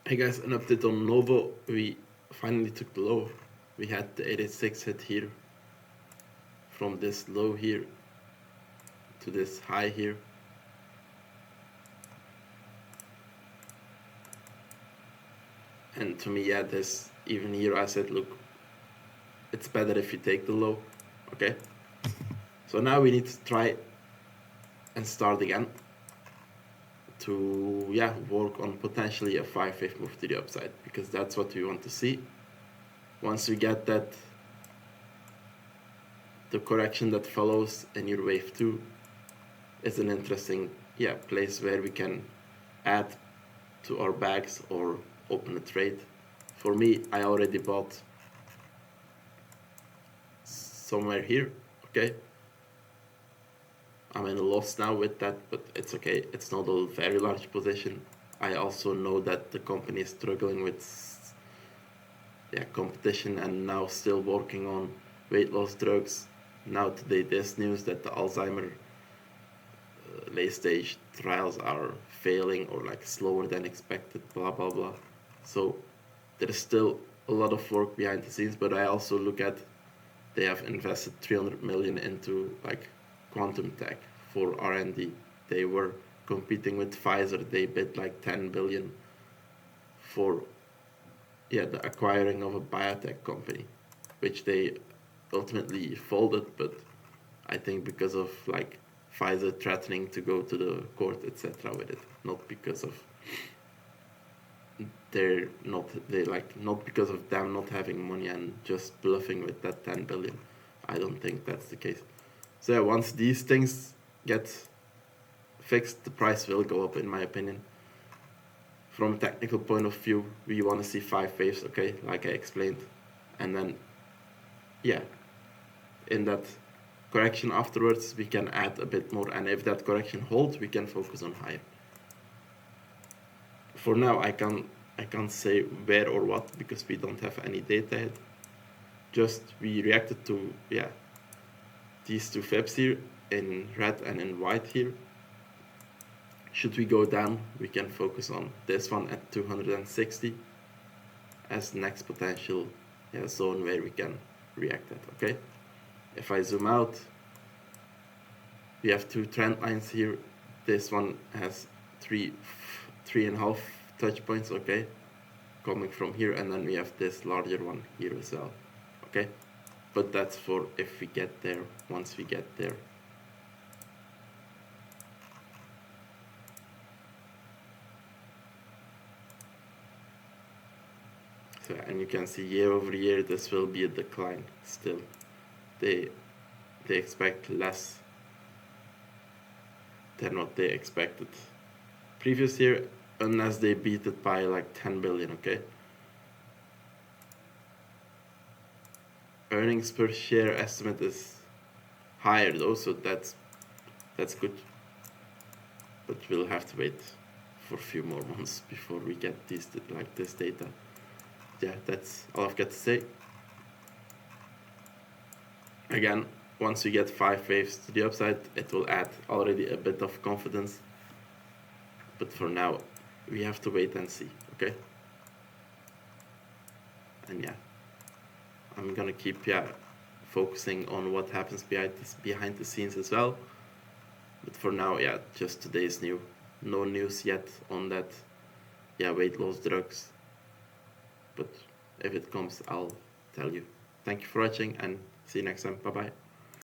Hey guys, an update on Novo. We finally took the low. We had the 86 hit here, from this low here to this high here. And to me, yeah, this even here I said, look, it's better if you take the low, okay? So now we need to try and start again to, yeah, work on potentially a 5-wave move to the upside, because that's what we want to see. Once we get that, the correction that follows in your wave 2 is an interesting, yeah, place where we can add to our bags or open a trade. For me, I already bought somewhere here, okay? I'm in a loss now with that, but it's okay. It's not a very large position. I also know that the company is struggling with, yeah, competition and now still working on weight loss drugs. Now today there's news that the Alzheimer late stage trials are failing or like slower than expected, blah blah blah. So there is still a lot of work behind the scenes, but I also look at they have invested 300 million into like quantum tech for R&D. They were competing with Pfizer. They bid like 10 billion for, yeah, the acquiring of a biotech company, which they ultimately folded, but I think because of like Pfizer threatening to go to the court, etc. with it, not because of not because of them not having money and just bluffing with that 10 billion. I don't think that's the case. So yeah, once these things get fixed, the price will go up, in my opinion. From a technical point of view, we want to see 5 waves, okay, like I explained, and then, yeah, in that correction afterwards, we can add a bit more, and if that correction holds, we can focus on higher. For now, I can't say where or what because we don't have any data yet. Just we reacted to, yeah, these two fibs here in red and in white here. Should we go down, we can focus on this one at 260 as the next potential, yeah, zone where we can react at, okay? If I zoom out, we have two trend lines here. This one has three and a half touch points, okay, coming from here, and then we have this larger one here as well, okay? But that's for if we get there, once we get there. So, and you can see year over year this will be a decline still. They expect less than what they expected previous year, unless they beat it by like 10 billion, okay? Earnings per share estimate is higher though, so that's good. But we'll have to wait for a few more months before we get this data. Yeah, that's all I've got to say. Again, once we get 5 waves to the upside, it will add already a bit of confidence. But for now, we have to wait and see, okay? And yeah, I'm gonna keep, yeah, focusing on what happens behind the scenes as well. But for now, yeah, just today's new. No news yet on that, yeah, weight loss drugs. But if it comes, I'll tell you. Thank you for watching and see you next time. Bye bye.